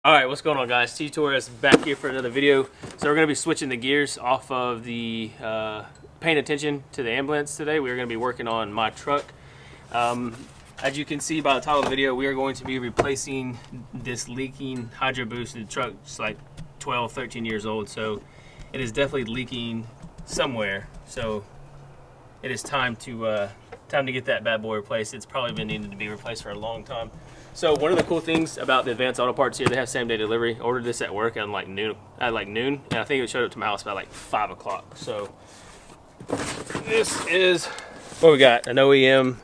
All right, what's going on, guys? T Torres back here for another video. So we're going to be switching the gears off of the paying attention to the ambulance today. We're going to be working on my truck. As you can see by the title of the video, we are going to be replacing this leaking Hydroboost. The truck's like 12, 13 years old, so it is definitely leaking somewhere. So it is time to get that bad boy replaced. It's probably been needing to be replaced for a long time. So one of the cool things about the Advanced Auto Parts here, they have same-day delivery. Ordered this at work at like noon, and I think it showed up to my house about like 5 o'clock. So this is what we got, an OEM.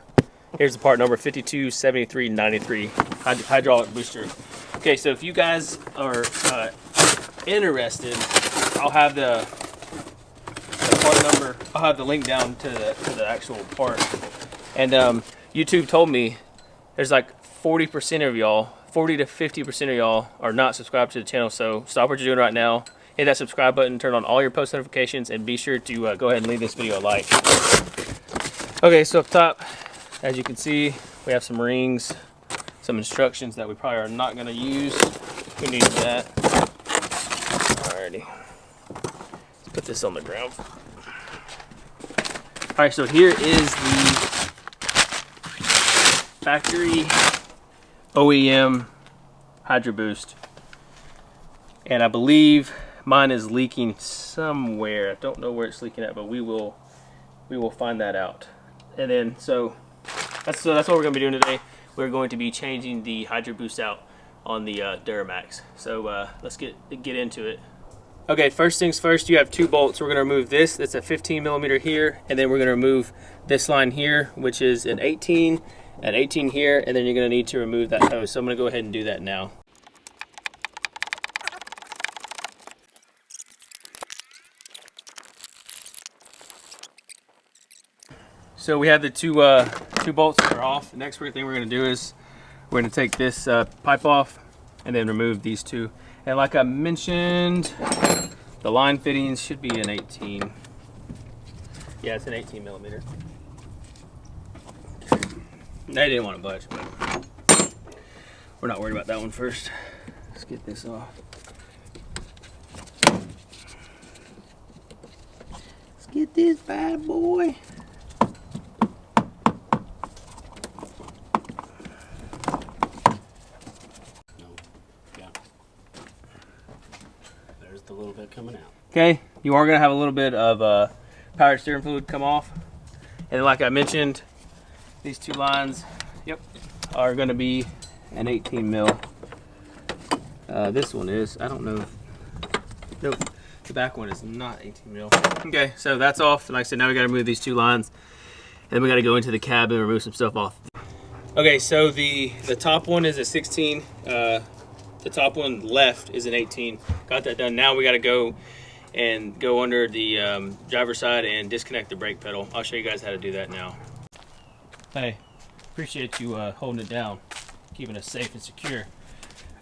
Here's the part number 527393, hydraulic booster. Okay, so if you guys are interested, I'll have the part number. I'll have the link down to the actual part. And YouTube told me there's like 40% of y'all, 40 to 50% of y'all are not subscribed to the channel. So stop what you're doing right now, hit that subscribe button, turn on all your post notifications, and be sure to go ahead and leave this video a like. Okay, so up top, as you can see, we have some rings, some instructions that we probably are not going to use. Who needs that? Alrighty, let's put this on the ground. Alright, so here is the factory OEM Hydroboost, and I believe mine is leaking somewhere. I don't know where it's leaking at, but we will find that out. And then so that's what we're going to be doing today. We're going to be changing the Hydroboost out on the Duramax. So let's get into it. Okay, first things first, you have two bolts. We're going to remove this. That's a 15 millimeter here, and then we're going to remove this line here, which is an 18 here, and then you're going to need to remove that hose. So I'm going to go ahead and do that now. So we have the two bolts that are off. The next thing we're going to do is we're going to take this pipe off and then remove these two. And like I mentioned, the line fittings should be an 18. Yeah, it's an 18 millimeter. They didn't want to budge, but we're not worried about that one first. Let's get this off. Let's get this bad boy. There's the little bit coming out. Okay, you are going to have a little bit of powered steering fluid come off. And like I mentioned, these two lines, are going to be an 18 mil. This one is, I don't know. Nope, the back one is not 18 mil. Okay, so that's off. And like I said, now we got to remove these two lines. And then we got to go into the cab and remove some stuff off. Okay, so the top one is a 16. The top one left is an 18. Got that done. Now we got to go under the driver's side and disconnect the brake pedal. I'll show you guys how to do that now. Hey, appreciate you holding it down, keeping us safe and secure.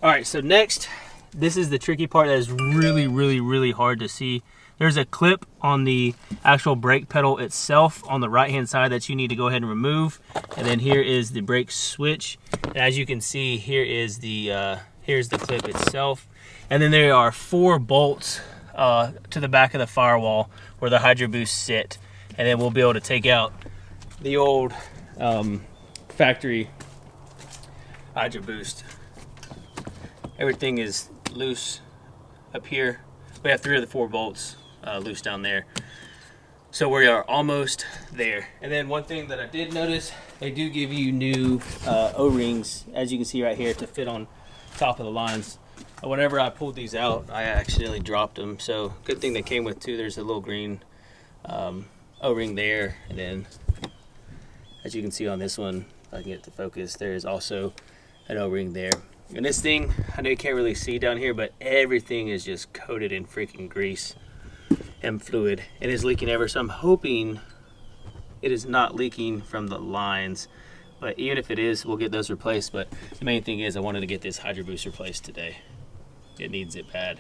All right, so next, this is the tricky part that is really hard to see. There's a clip on the actual brake pedal itself on the right hand side that you need to go ahead and remove. And then here is the brake switch. And as you can see, here is the here's the clip itself. And then there are 4 bolts to the back of the firewall where the Hydroboost sit. And then we'll be able to take out the old factory Hydroboost. Everything is loose up here. We have 3 of the 4 bolts loose down there. So we are almost there. And then one thing that I did notice, they do give you new O-rings, as you can see right here, to fit on top of the lines. Whenever I pulled these out, I accidentally dropped them. So good thing they came with 2. There's a little green O-ring there, and then as you can see on this one, if I can get it to focus, there is also an O-ring there. And this thing, I know you can't really see down here, but everything is just coated in freaking grease and fluid. It is leaking everywhere, so I'm hoping it is not leaking from the lines. But even if it is, we'll get those replaced. But the main thing is I wanted to get this Hydroboost replaced today. It needs it bad.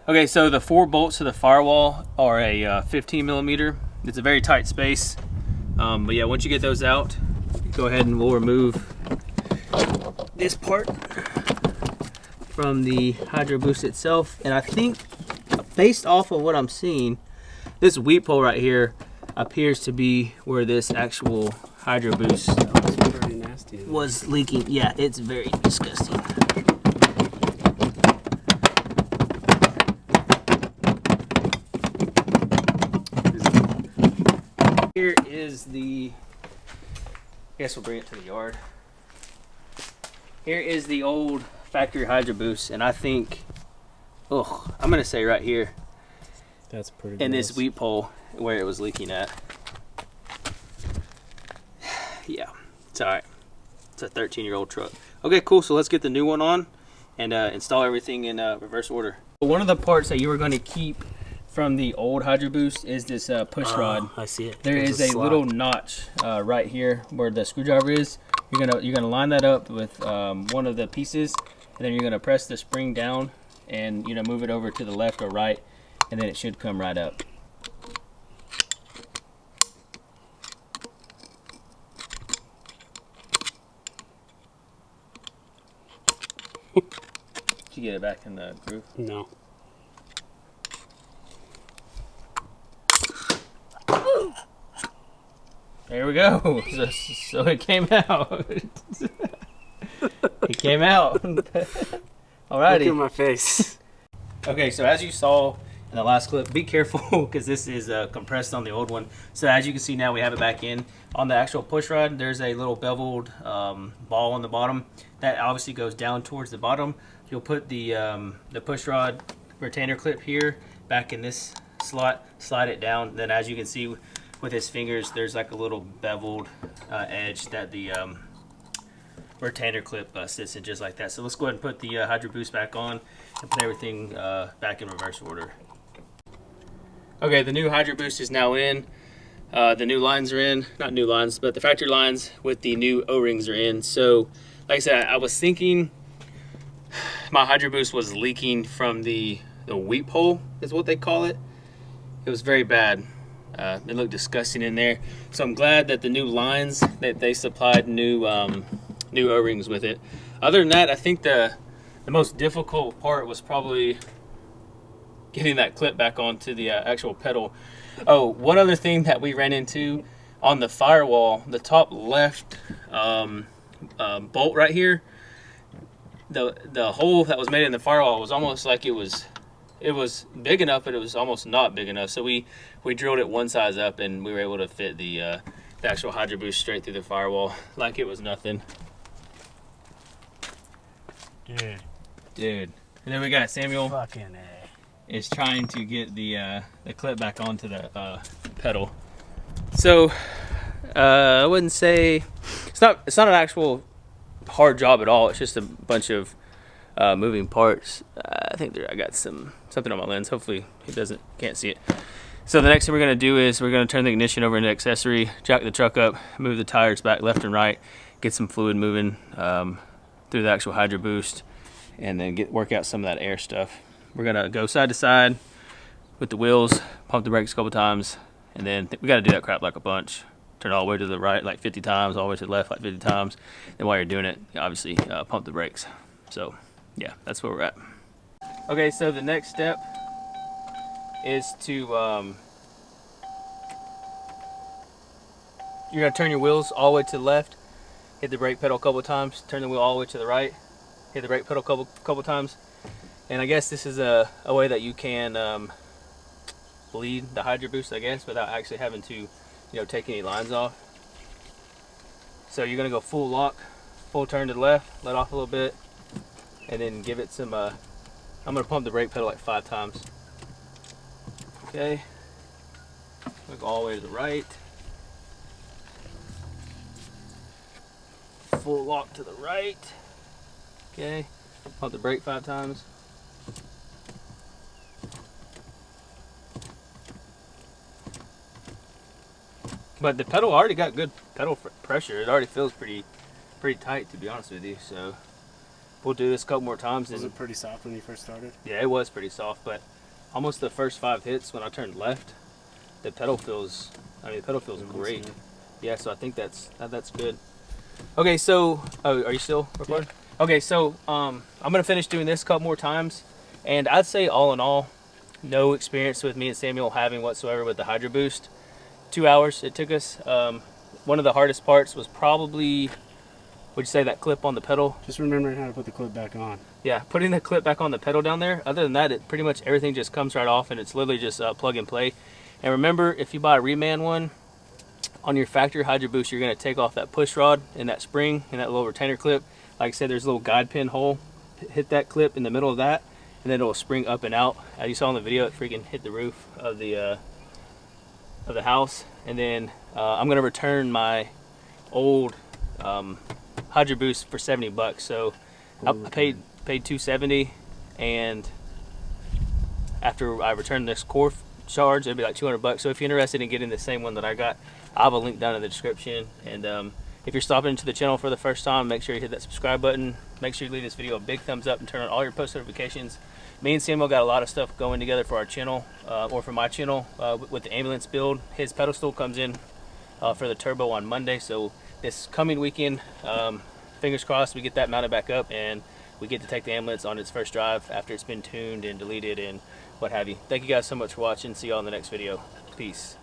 Okay, so the 4 bolts to the firewall are a 15 millimeter. It's a very tight space. But yeah, once you get those out, go ahead and we'll remove this part from the Hydroboost itself, and I think based off of what I'm seeing, this weep hole right here appears to be where this actual Hydroboost was leaking. Yeah, it's very disgusting. Here is the, I guess we'll bring it to the yard. Here is the old factory Hydroboost, and I think, oh, I'm gonna say right here. That's pretty. In this weep hole where it was leaking at. Yeah, it's all right. It's a 13-year-old truck. Okay, cool. So let's get the new one on and install everything in reverse order. One of the parts that you were going to keep from the old Hydroboost is this push rod. I see it. There's a little notch right here where the screwdriver is. You're gonna line that up with one of the pieces, and then you're gonna press the spring down and move it over to the left or right, and then it should come right up. Did you get it back in the groove? No. There we go. So it came out. It came out. Alrighty. Look at my face. Okay, so as you saw in the last clip, be careful because this is compressed on the old one. So as you can see now, we have it back in. On the actual push rod, there's a little beveled ball on the bottom that obviously goes down towards the bottom. You'll put the push rod retainer clip here back in this slot, slide it down. Then as you can see with his fingers, there's like a little beveled edge that the retainer clip sits in, just like that. So let's go ahead and put the Hydroboost back on and put everything back in reverse order. Okay, the new Hydroboost is now in. The new lines are in, not new lines, but the factory lines with the new O-rings are in. So like I said, I was thinking my Hydroboost was leaking from the weep hole is what they call it. It was very bad. It looked disgusting in there. So I'm glad that the new lines, that they supplied new O-rings with it. Other than that, I think the most difficult part was probably getting that clip back onto the actual pedal. Oh, one other thing that we ran into on the firewall, the top left bolt right here, the hole that was made in the firewall was almost like it was big enough, but it was almost not big enough. So we drilled it one size up, and we were able to fit the actual Hydroboost straight through the firewall like it was nothing. Dude. And then we got Samuel. Fucking A. Is trying to get the clip back onto the pedal. So I wouldn't say it's not an actual hard job at all. It's just a bunch of moving parts. I think I got something on my lens. Hopefully he can't see it. So the next thing we're gonna do is we're gonna turn the ignition over into accessory, jack the truck up, move the tires back left and right, get some fluid moving through the actual Hydroboost, and then work out some of that air stuff. We're gonna go side to side with the wheels, pump the brakes a couple times, and then we gotta do that crap like a bunch. Turn all the way to the right like 50 times, all the way to the left like 50 times. Then while you're doing it, obviously pump the brakes. So yeah, that's where we're at. Okay, so the next step is to, you're gonna turn your wheels all the way to the left, hit the brake pedal a couple times, turn the wheel all the way to the right, hit the brake pedal a couple times. And I guess this is a way that you can bleed the Hydroboost, I guess, without actually having to, take any lines off. So you're gonna go full lock, full turn to the left, let off a little bit, and then give it some, I'm gonna pump the brake pedal like 5 times. Okay, look all the way to the right. Full lock to the right. Okay, pump the brake 5 times. But the pedal already got good pedal pressure. It already feels pretty tight, to be honest with you. So we'll do this a couple more times. Was it pretty soft when you first started? Yeah, it was pretty soft, but almost the first 5 hits when I turned left, the pedal feels great. Yeah, so I think that's good. Okay, so are you still recording? Okay, so I'm gonna finish doing this a couple more times, and I'd say all in all, no experience with me and Samuel having whatsoever with the Hydroboost. 2 hours it took us. One of the hardest parts was probably, would you say, that clip on the pedal? Just remembering how to put the clip back on. Yeah, putting the clip back on the pedal down there. Other than that, it pretty much everything just comes right off, and it's literally just plug and play. And remember, if you buy a reman one, on your factory Hydroboost, you're going to take off that push rod and that spring and that little retainer clip. Like I said, there's a little guide pin hole. Hit that clip in the middle of that, and then it will spring up and out. As you saw in the video, it freaking hit the roof of the house. And then I'm going to return my old Hydroboost for 70 bucks. So I paid $270, and after I return this core charge, it'll be like 200 bucks. So if you're interested in getting the same one that I got, I'll have a link down in the description. And if you're stopping into the channel for the first time, make sure you hit that subscribe button. Make sure you leave this video a big thumbs up and turn on all your post notifications. Me and Samuel got a lot of stuff going together for our channel, or for my channel, with the ambulance build. His pedestal comes in for the turbo on Monday, so this coming weekend, fingers crossed, we get that mounted back up and we get to take the ambulance on its first drive after it's been tuned and deleted and what have you. Thank you guys so much for watching. See y'all in the next video. Peace.